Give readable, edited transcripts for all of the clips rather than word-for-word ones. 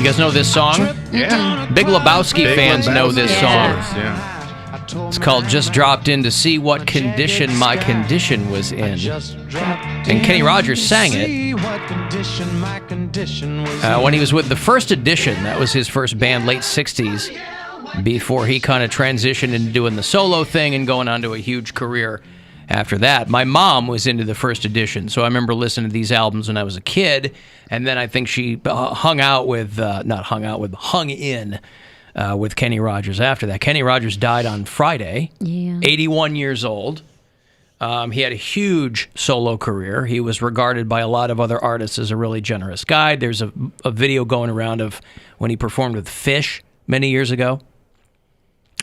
You guys know this song? Yeah. Big Lebowski fans know this song. Yeah. It's called Just Dropped In to See What Condition My Condition Was In. And Kenny Rogers sang it when he was with the First Edition. That was his first band, late 60s, before he kind of transitioned into doing the solo thing and going on to a huge career after that. My mom was into the First Edition, so I remember listening to these albums when I was a kid, and then I think she hung in with Kenny Rogers after that. Kenny Rogers died on Friday, 81 years old. He had a huge solo career. He was regarded by a lot of other artists as a really generous guy. There's a video going around of when he performed with Fish many years ago.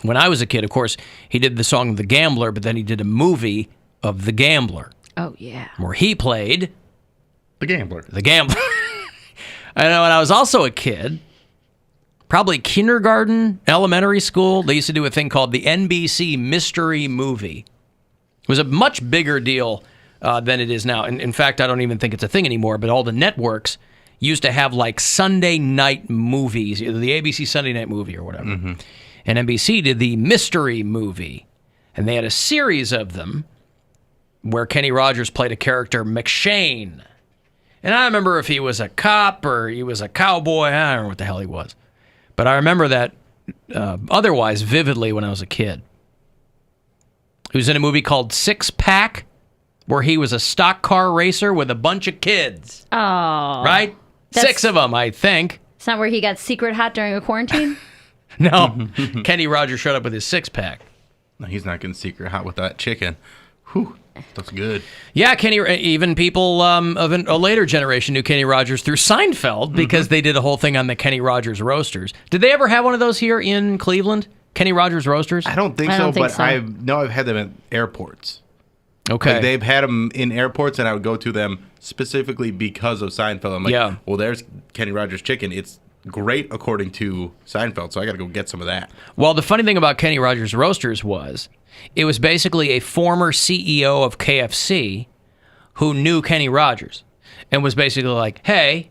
When I was a kid, of course, he did the song The Gambler, but then he did a movie of The Gambler. Oh, yeah. Where he played... The Gambler. The Gambler. I know, and I was also a kid, probably kindergarten, elementary school. They used to do a thing called the NBC Mystery Movie. It was a much bigger deal than it is now. And in fact, I don't even think it's a thing anymore, but all the networks used to have like Sunday night movies, either the ABC Sunday Night Movie or whatever. Mm-hmm. And NBC did the Mystery Movie. And they had a series of them where Kenny Rogers played a character, McShane. And I don't remember if he was a cop or he was a cowboy. I don't know what the hell he was. But I remember that otherwise vividly when I was a kid. He was in a movie called Six Pack, where he was a stock car racer with a bunch of kids. Oh. Right? 6 of them, I think. It's not where he got secret hot during a quarantine? No. Kenny Rogers showed up with his six-pack. No, he's not getting secret hot with that chicken. Whew. That's good. Yeah, Kenny. Even people of a later generation knew Kenny Rogers through Seinfeld because they did a whole thing on the Kenny Rogers Roasters. Did they ever have one of those here in Cleveland? Kenny Rogers Roasters? I don't think so, but I know I've had them at airports. Okay. Like they've had them in airports, and I would go to them specifically because of Seinfeld. I'm like, well, there's Kenny Rogers chicken. It's great according to Seinfeld, so I got to go get some of that. Well, the funny thing about Kenny Rogers Roasters was it was basically a former CEO of KFC who knew Kenny Rogers and was basically like, hey,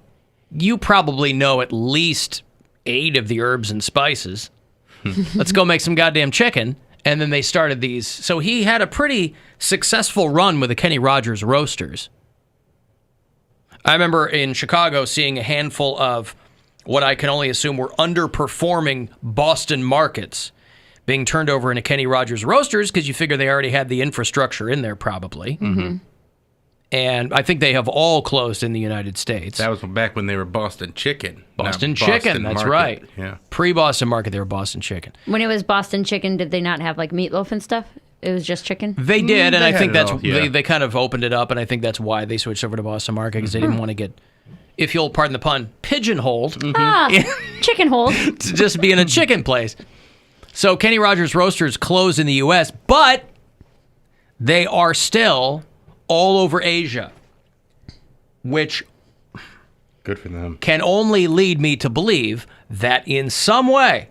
you probably know at least 8 of the herbs and spices. Let's go make some goddamn chicken. And then they started these. So he had a pretty successful run with the Kenny Rogers Roasters. I remember in Chicago seeing a handful of what I can only assume were underperforming Boston markets being turned over into Kenny Rogers Roasters because you figure they already had the infrastructure in there probably. Mm-hmm. And I think they have all closed in the United States. That was back when they were Boston Chicken. Boston Chicken, that's Market. right. Yeah. Pre-Boston Market, they were Boston Chicken. When it was Boston Chicken, did they not have like meatloaf and stuff? It was just chicken? They did, and I think that's they kind of opened it up, and I think that's why they switched over to Boston Market because they didn't want to get, if you'll pardon the pun, pigeonholed. Chicken hole. To just be in a chicken place. So Kenny Rogers Roasters closed in the U.S., but they are still all over Asia, which good for them. Can only lead me to believe that in some way,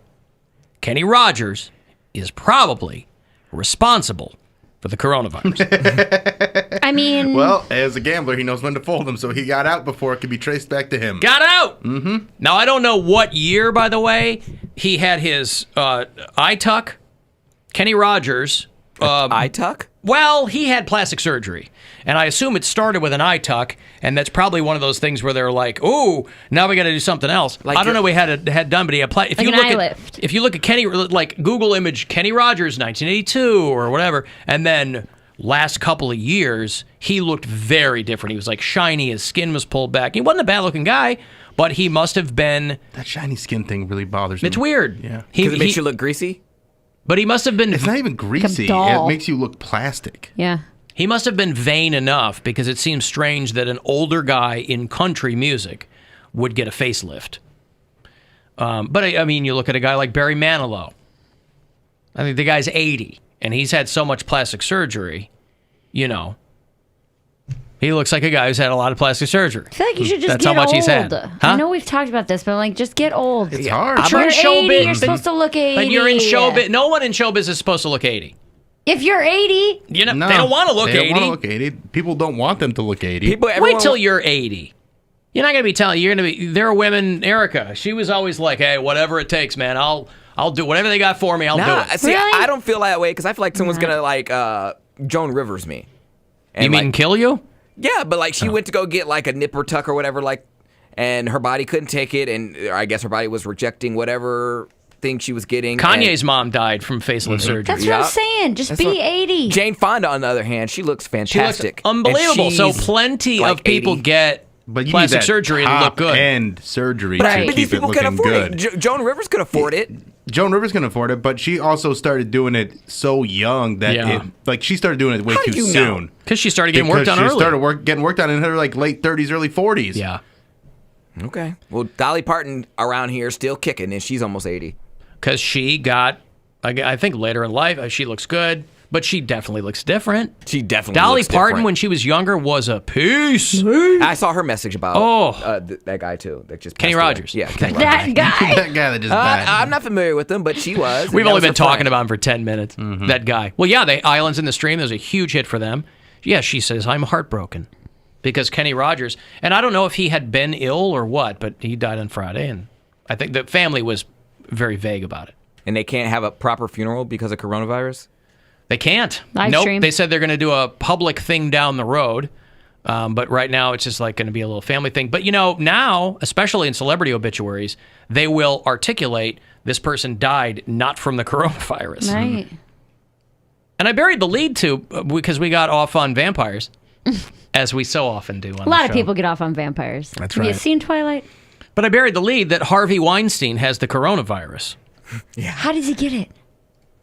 Kenny Rogers is probably responsible for the coronavirus. I mean... Well, as a gambler, he knows when to fold them, so he got out before it could be traced back to him. Got out! Mm-hmm. Now, I don't know what year, by the way, he had his eye tuck. Kenny Rogers... eye tuck? Well, he had plastic surgery, and I assume it started with an eye tuck, and that's probably one of those things where they're like, "Ooh, now we got to do something else." Like I don't know what he had done, but he had if like you an look eye at lift. If you look at Kenny, like Google image Kenny Rogers 1982 or whatever, and then last couple of years he looked very different. He was like shiny, his skin was pulled back. He wasn't a bad looking guy, but he must have been. That shiny skin thing really bothers me. It's weird. Yeah, because it makes you look greasy. But he must have been. It's not even greasy. Like it makes you look plastic. Yeah. He must have been vain enough because it seems strange that an older guy in country music would get a facelift. But I mean, you look at a guy like Barry Manilow. I think the guy's 80, and he's had so much plastic surgery, you know. He looks like a guy who's had a lot of plastic surgery. I feel like you should just That's get how much old. he's had. Huh? I know we've talked about this, but like, just get old. It's hard. I'm You're in 80, showbiz. you're supposed to look 80. But you're in showbiz. No one in showbiz is supposed to look 80. If you're 80... You know, No, they don't want to look 80. They don't want to look 80. People don't want them to look 80. Wait till you're 80. You're not going to be telling. You're going to be. There are women. Erica. She was always like, "Hey, whatever it takes, man. I'll do whatever they got for me. I'll do it." See, Really? I don't feel that way because I feel like someone's gonna like Joan Rivers me. And You mean like, kill you? Yeah, but like she went to go get like a nipper tuck or whatever, like, and her body couldn't take it, and I guess her body was rejecting whatever thing she was getting. Kanye's mom died from facelift surgery. That's what I'm saying. Just be 80. Jane Fonda, on the other hand, she looks She looks fantastic. unbelievable. And So she's plenty like of people 80. get But you plastic need that surgery to look good. And surgery But to these keep it people can looking afford good. it. Joan Rivers could afford it. Joan Rivers can afford it, but she also started doing it so young that she started doing it way How too did you soon. know? Because she started getting work done She early. started getting work done in her like late 30s, early 40s. Yeah. Okay. Well, Dolly Parton around here still kicking, and she's almost 80. Because she got, I think later in life, she looks good, but she definitely looks different. She definitely Dolly looks Parton, different. when she was younger, was a piece. I saw her message about that guy too. That just Kenny passed away. Rogers. Yeah, Kenny Rogers. That guy. That guy that just died. I'm not familiar with him, but she was. We've only been talking about him for 10 minutes. That guy. Well, yeah, the Islands in the Stream, there's a huge hit for them. Yeah, she says, I'm heartbroken because Kenny Rogers, and I don't know if he had been ill or what, but he died on Friday, and I think the family was very vague about it. And they can't have a proper funeral because of coronavirus? They can't. Live Nope. stream. They said they're going to do a public thing down the road. But right now, it's just like going to be a little family thing. But, now, especially in celebrity obituaries, they will articulate this person died not from the coronavirus. Right. And I buried the lead, too, because we got off on vampires, as we so often do on A lot the of show. people get off on vampires. That's Have you right. seen Twilight? But I buried the lead that Harvey Weinstein has the coronavirus. How does he get it?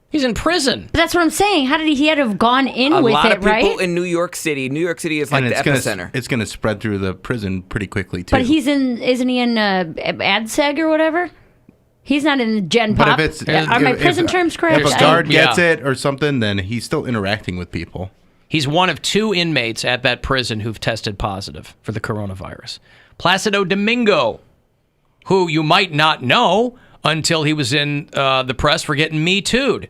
He's in prison. But that's what I'm saying. How did he had to have gone in A with lot it, of people right? in New York City. New York City is like And the epicenter. it's gonna spread through the prison pretty quickly too. But isn't he in AdSeg or whatever? He's not in the Gen But Pop. if it's Are my prison terms correct? If a guard Yeah. gets it or something, then he's still interacting with people. He's one of 2 inmates at that prison who've tested positive for the coronavirus. Placido Domingo, who you might not know until he was in the press for getting Me Too'd.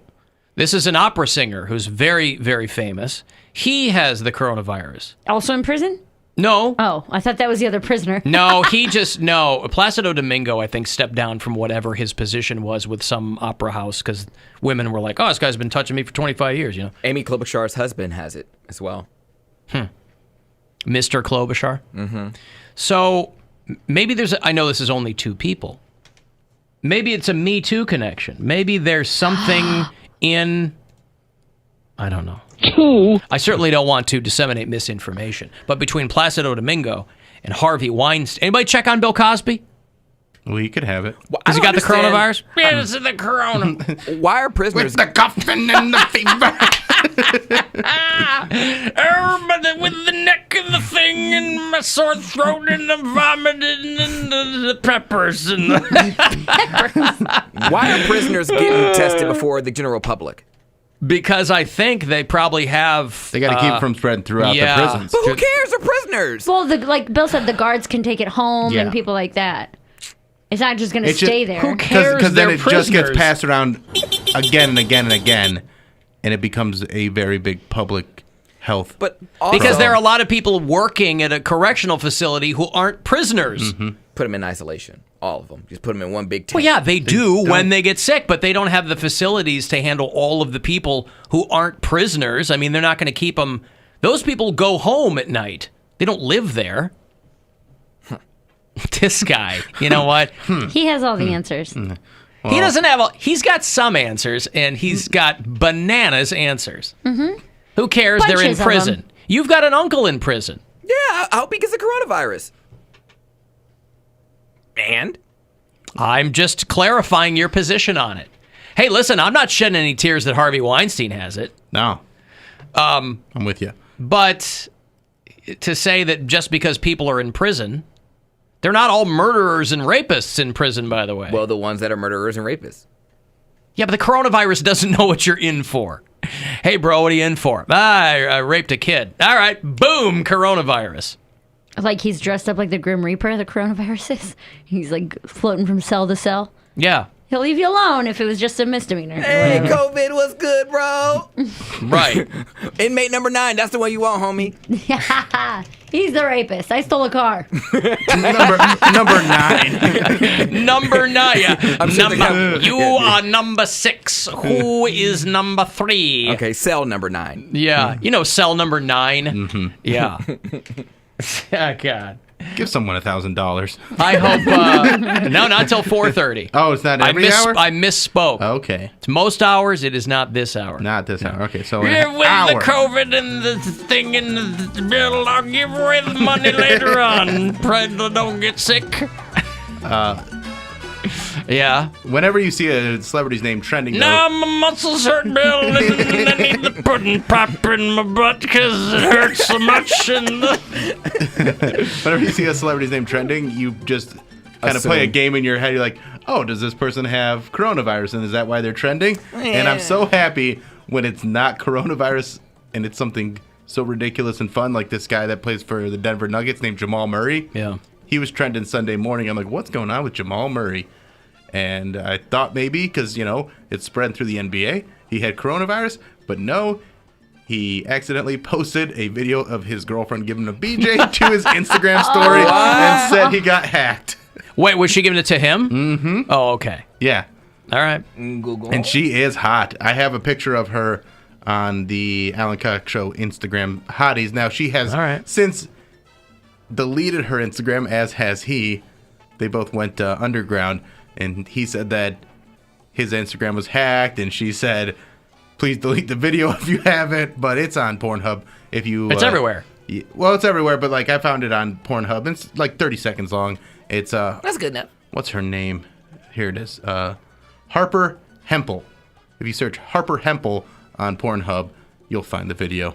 This is an opera singer who's very, very famous. He has the coronavirus. Also in prison? No. Oh, I thought that was the other prisoner. No, Placido Domingo, I think, stepped down from whatever his position was with some opera house because women were like, oh, this guy's been touching me for 25 years, Amy Klobuchar's husband has it as well. Mr. Klobuchar. Mm-hmm. So maybe I know this is only 2 people. Maybe it's a Me Too connection. Maybe there's something I don't know. I certainly don't want to disseminate misinformation. But between Placido Domingo and Harvey Weinstein, anybody check on Bill Cosby? Well, you could have it. Well, Has he got the understand coronavirus? Yeah, this is the corona. Why are prisoners? the coffin and the fever. Everybody with the neck and the thing and my sore throat and the vomiting and the peppers and Why are prisoners getting tested before the general public? Because I think they probably have. They got to keep it from spreading throughout yeah. the prisons. But who cares? They're prisoners. Well, like Bill said, the guards can take it home Yeah. and people like that. It's not just going to stay there. Who cares? Because then They're it just gets prisoners. passed around again and again and again, and it becomes a very big public health. But also, Because there are a lot of people working at a correctional facility who aren't prisoners. put them in isolation. All of them. Just put them in one big tent. Well, yeah, they do when they get sick, but they don't have the facilities to handle all of the people who aren't prisoners. I mean, they're not going to keep them. Those people go home at night. They don't live there. This guy, you know what? He has all the answers. He doesn't have he's got some answers, and he's got bananas answers. Who cares? They're in Bunches of prison. them. You've got an uncle in prison. Yeah, I hope he gets the coronavirus. And? I'm just clarifying your position on it. Hey, listen, I'm not shedding any tears that Harvey Weinstein has it. No. I'm with you. But to say that just because people are in prison, they're not all murderers and rapists in prison, by the way. Well, the ones that are murderers and rapists. Yeah, but the coronavirus doesn't know what you're in for. Hey, bro, what are you in for? I raped a kid. All right, boom, coronavirus. Like he's dressed up like the Grim Reaper, the coronavirus is. He's like floating from cell to cell. Yeah, He'll leave you alone if it was just a misdemeanor. Hey, COVID was good, bro. right. Inmate number 9. That's the one you want, homie. He's the rapist. I stole a car. number 9. Number 9. Yeah. You Yeah. are number 6. Who is number 3? Okay, cell number 9. Yeah. You know cell number 9? Mm-hmm. Yeah. Oh, God. Give someone $1,000. I hope. No, not till 4:30. Oh, it's not every hour? I misspoke. Okay. It's most hours. It is not this hour. Not this hour. Okay, so Yeah, an with hour. the COVID and the thing and the bill, I'll give away the money later on. Pray that don't get sick. Yeah. Whenever you see a celebrity's name trending, Now my muscles hurt, Bill, and I need the pudding pop in my butt because it hurts so much. And whenever you see a celebrity's name trending, you just kind of play a Assume. game in your head. You're like, oh, does this person have coronavirus, and is that why they're trending? And I'm so happy when it's not coronavirus and it's something so ridiculous and fun, like this guy that plays for the Denver Nuggets named Jamal Murray. yeah. He was trending Sunday morning. I'm like, what's going on with Jamal Murray? And I thought maybe because, it's spread through the NBA, he had coronavirus. But no, he accidentally posted a video of his girlfriend giving a BJ to his Instagram story and said he got hacked. Wait, was she giving it to him? Mm-hmm. Oh, okay. Yeah. All right. Google. And she is hot. I have a picture of her on the Alan Cox Show Instagram hotties. Now, she has All right. since deleted her Instagram, as has he. They both went underground, and he said that his Instagram was hacked, and she said, please delete the video if you haven't, but it's on Pornhub. If you, It's everywhere. Well, it's everywhere, but I found it on Pornhub, and it's 30 seconds long. It's That's good enough. what's her name? Here it is. Harper Hempel. If you search Harper Hempel on Pornhub, you'll find the video.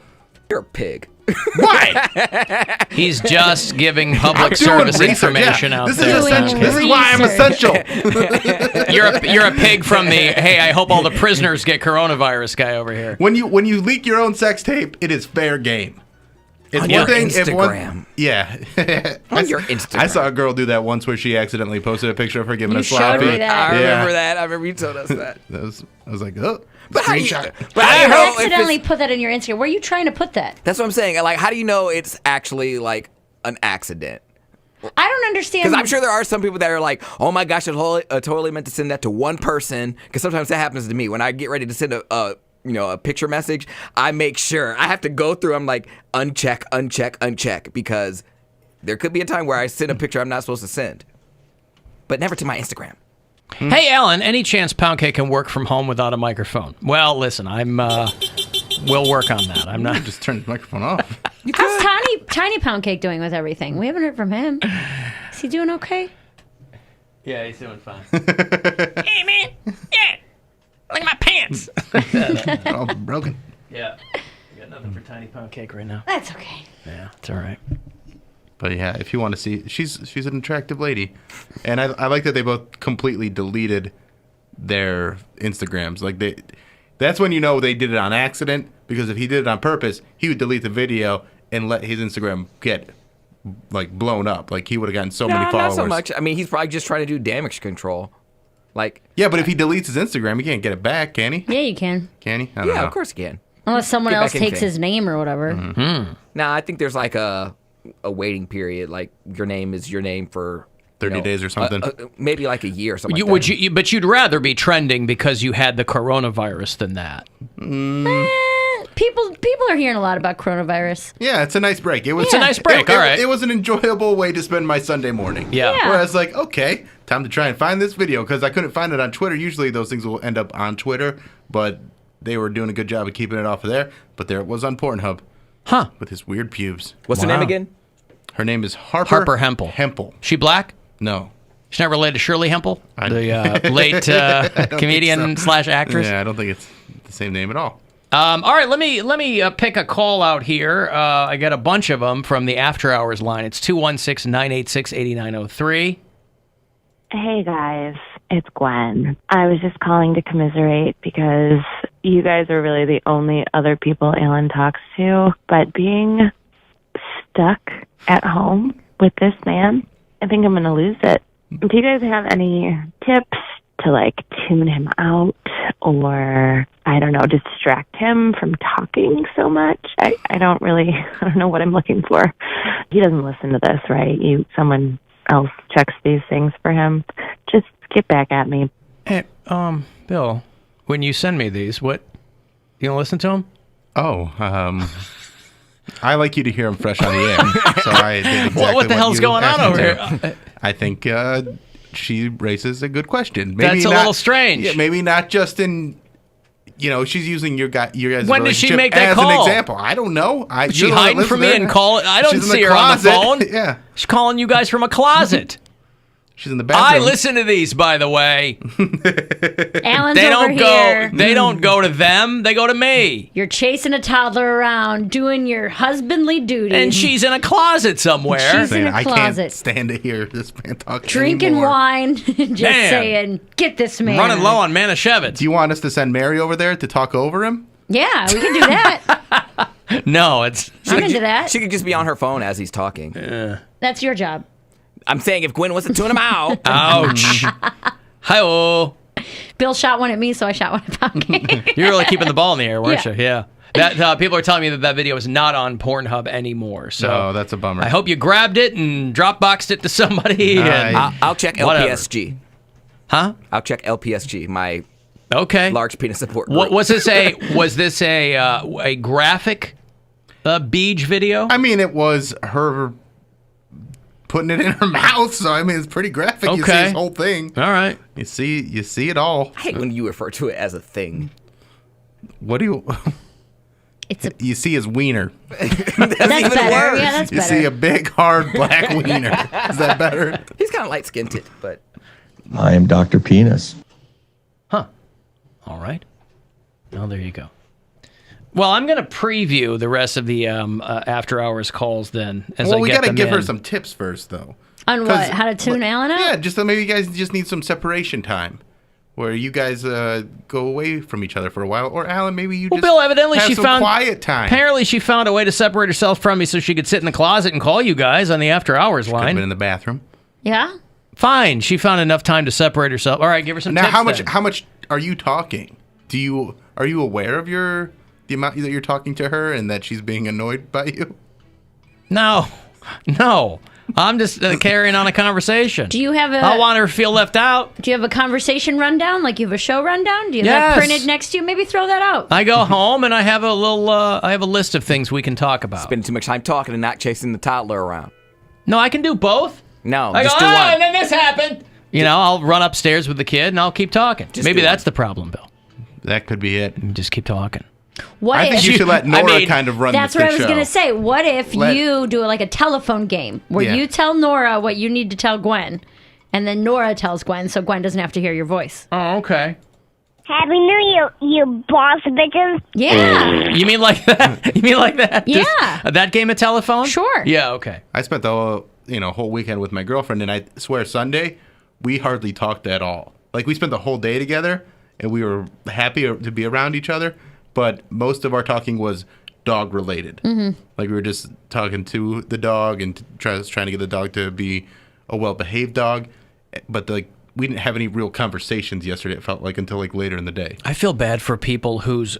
You're a pig. Why? He's just giving public I'm doing service research, information yeah. out This there. is essential. This is why I'm essential. You're a pig from the, hey, I hope all the prisoners get coronavirus guy over here. When you leak your own sex tape, it is fair game. It's On one your thing if one, Instagram. yeah. On your Instagram. I saw a girl do that once where she accidentally posted a picture of her giving You a showed sloppy. me that. I Yeah. remember that. I remember you told us that. I was like, oh, But how you, screenshot. but how I you know if accidentally it's, put that in your Instagram. Where are you trying to put that? that's what I'm saying. Like, how do you know it's actually like an accident? I don't understand. Because I'm sure there are some people that are like, oh my gosh, I totally meant to send that to one person. Because sometimes that happens to me when I get ready to send a picture message. I make sure I have to go through. I'm like, uncheck, because there could be a time where I send a picture I'm not supposed to send, but never to my Instagram. Hey, Alan, any chance Poundcake can work from home without a microphone? Well, listen, we'll work on that. I'm not. Just turn the microphone off. How's Tiny Poundcake doing with everything? We haven't heard from him. Is he doing okay? Yeah, he's doing fine. Hey, man. Yeah. Look at my pants. They're all broken. Yeah. Got nothing for Tiny Poundcake right now. That's okay. Yeah, it's all right. But yeah, if you want to see, she's an attractive lady, and I like that they both completely deleted their Instagrams. Like that's when you know they did it on accident. Because if he did it on purpose, he would delete the video and let his Instagram get blown up. Like he would have gotten so many followers. Not so much. I mean, he's probably just trying to do damage control. Like, Yeah, but if he deletes his Instagram, he can't get it back, can he? Yeah, you can. Can he? I don't yeah, know. of course he can. Unless someone Get else back takes anything. his name or whatever. Nah, I think there's like a waiting period. Like your name is your name for 30 days or something. Maybe like a year or something. But you'd rather be trending because you had the coronavirus than that. People are hearing a lot about coronavirus. Yeah, it's a nice break. It's a nice break. All right. It was an enjoyable way to spend my Sunday morning. Yeah. Yeah. Whereas, okay, time to try and find this video because I couldn't find it on Twitter. Usually those things will end up on Twitter, but they were doing a good job of keeping it off of there. But there it was on Pornhub. Huh. With his weird pubes. What's her name again? Her name is Harper Hempel. Hempel. She black? No. She's not related to Shirley Hempel, the late think comedian so. / actress. Yeah, I don't think it's the same name at all. All right, let me pick a call out here. I got a bunch of them from the After Hours line. It's 216-986-8903. Hey guys, it's Gwen. I was just calling to commiserate because you guys are really the only other people Alan talks to, but being stuck at home with this man, I think I'm going to lose it. Do you guys have any tips to tune him out? or, I don't know, distract him from talking so much. I don't know what I'm looking for. He doesn't listen to this, right? Someone else checks these things for him. Just get back at me. Hey, Bill, when you send me these, you gonna listen to them? Oh, I like you to hear him fresh on the air. So I did exactly what the hell's you going on asked me over to. here? I think she raises a good question. That's a little strange. Yeah, maybe not just in, she's using your guys' When did she relationship make that as call? an example. I don't know. Is she hiding from me and calling? I don't see her on the phone. Yeah. She's calling you guys from a closet. She's in the bathroom. I listen to these, by the way. Alan's over here. They don't go to them. They go to me. You're chasing a toddler around, doing your husbandly duties. And she's in a closet somewhere. She's in a I closet. can't stand to hear this man talk drinking anymore. wine, just Man. saying, get this man. Running low on Manischewitz. Do you want us to send Mary over there to talk over him? Yeah, we can do that. No, it's I'm into that. She could just be on her phone as he's talking. That's your job. I'm saying if Gwen wants to tune him out. ouch. Hi-oh. Bill shot one at me, so I shot one at Poundcake. You're really keeping the ball in the air, weren't Yeah. you? Yeah. That people are telling me that video is not on Pornhub anymore. So No, that's a bummer. I hope you grabbed it and Dropboxed it to somebody. and, I'll check Whatever. LPSG. huh? I'll check LPSG, my Okay. large penis support What group. was this? Was this a graphic beach video? I mean, it was her putting it in her mouth, so I mean, it's pretty graphic. You see Okay. his whole thing. All right. You see it all. I hate when you refer to it as a thing. What do you? It's a, You see his wiener. that's better. Yeah, that's You better. see a big, hard black wiener. Is that better? He's kind of light-skinned, but I am Dr. Penis. Huh. All right. Well, there you go. Well, I'm going to preview the rest of the after hours calls then. As Well, I we get got to them give her in. some tips first, though. On what? 'Cause, How to tune Alan out? Yeah, just so maybe you guys just need some separation time, where you guys go away from each other for a while, or Alan, maybe you Well, just Bill, evidently have she some found quiet time. Apparently, she found a way to separate herself from me so she could sit in the closet and call you guys on the after hours Could have line. been in the bathroom. Yeah? Fine, she found enough time to separate herself. All right, give her some Now, tips. how much are you talking? Are you aware of the amount that you're talking to her and that she's being annoyed by you? No. I'm just carrying on a conversation. Do you have I want her to feel left out. Do you have a conversation rundown? Like you have a show rundown? Do you have Yes. that printed next to you? Maybe throw that out. I go home and I have a little. I have a list of things we can talk about. spending too much time talking and not chasing the toddler around. No, I can do both. No, I go, just do and one. then this happened. You know, I'll run upstairs with the kid and I'll keep talking. Just Maybe do that's one. the problem, Bill. That could be it. Just keep talking. What I if think you should let I Nora mean, kind of run That's the what I was show. going to say. What if Let- you do like a telephone game where Yeah. you tell Nora what you need to tell Gwen, and then Nora tells Gwen so Gwen doesn't have to hear your voice? Oh, okay. Happy New Year, you boss bitches. Yeah. You mean like that? You mean like that? Yeah. Just, that game of telephone? Sure. Yeah, okay. I spent the whole weekend with my girlfriend, and I swear Sunday we hardly talked at all. Like we spent the whole day together, and we were happy to be around each other. But most of our talking was dog related. Mm-hmm. Like we were just talking to the dog and trying to get the dog to be a well behaved dog. But we didn't have any real conversations yesterday. It felt like until later in the day. I feel bad for people whose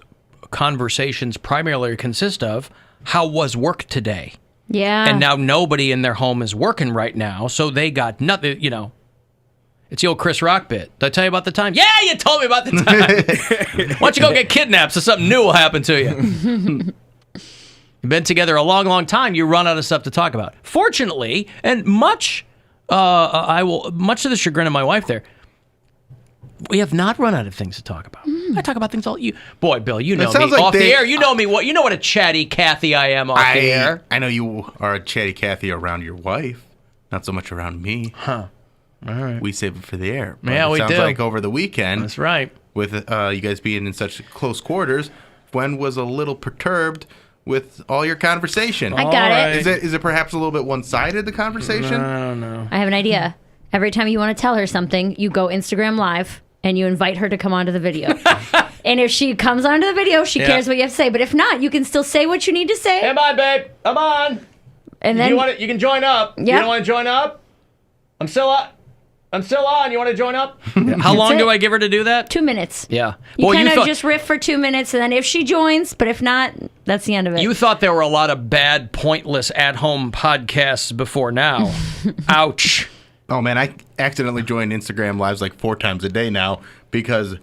conversations primarily consist of how was work today. Yeah. And now nobody in their home is working right now, so they got nothing, It's the old Chris Rock bit. Did I tell you about the time? Yeah, you told me about the time. Why don't you go get kidnapped so something new will happen to you? You've been together a long, long time. You run out of stuff to talk about. Fortunately, and much to the chagrin of my wife there, we have not run out of things to talk about. I talk about things all boy, Bill, you know sounds me like off the they- air. You know me you know what a chatty Cathy I am off the air. I know you are a chatty Cathy around your wife, not so much around me. Huh. All right. We save it for the air. But Yeah, it we sounds do. like over the weekend, That's right. with you guys being in such close quarters, Gwen was a little perturbed with all your conversation. I got All it. Is it perhaps a little bit one-sided, the conversation? I don't know. I have an idea. Every time you want to tell her something, you go Instagram Live and you invite her to come onto the video. And if she comes onto the video, she Yeah. cares what you have to say. But if not, you can still say what you need to say. Come on, babe. Come on. And If then you want it, you can join up. You Yeah. don't want to join up? I'm still up. I'm still on. You want to join up? How long it. do I give her to do that? 2 minutes. Yeah. You Boy, kind of thought, just riff for 2 minutes, and then if she joins, but if not, that's the end of it. you thought there were a lot of bad, pointless at-home podcasts before now. Ouch. Oh man, I accidentally join Instagram Lives like 4 times a day now because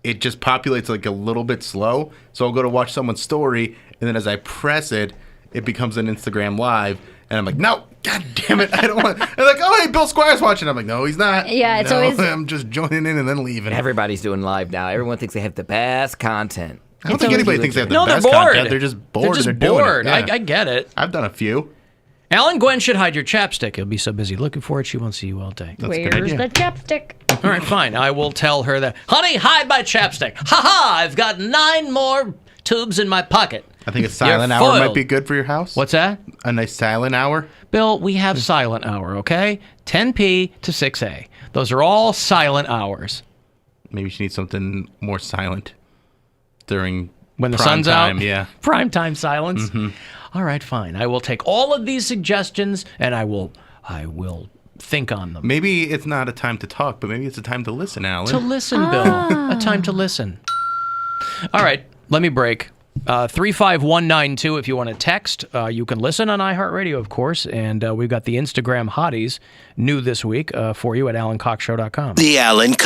it just populates like a little bit slow. So I'll go to watch someone's story, and then as I press it, it becomes an Instagram Live, and I'm like, no, god damn it, I don't want. They're like, oh hey, Bill Squire's watching. I'm like, no, he's not. Yeah, it's No, always- I'm just joining in and then leaving. Everybody's doing live now. Everyone thinks they have the best content. I don't think anybody thinks they have the No, they're best bored. content. They're just bored. They're just and they're bored. Doing it. Yeah. I get it. I've done a few. Alan, Gwen should hide your chapstick. He'll be so busy looking for it, she won't see you all day. That's a good Where's idea. the chapstick? All right, fine. I will tell her that. Honey, hide my chapstick. Ha-ha, I've got 9 more tubes in my pocket. I think a silent You're hour might foiled. be good for your house. What's that? A nice silent hour? Bill, we have silent hour, okay? 10p to 6a. Those are all silent hours. Maybe she needs something more silent during When the prime sun's time, out? Yeah. Prime time silence? All right, fine. I will take all of these suggestions and I will think on them. Maybe it's not a time to talk, but maybe it's a time to listen, Alan. To listen, Bill. A time to listen. All right, let me break. 35192 if you want to text. You can listen on iHeartRadio, of course, and we've got the Instagram hotties new this week for you at alancoxshow.com. The Alan Cox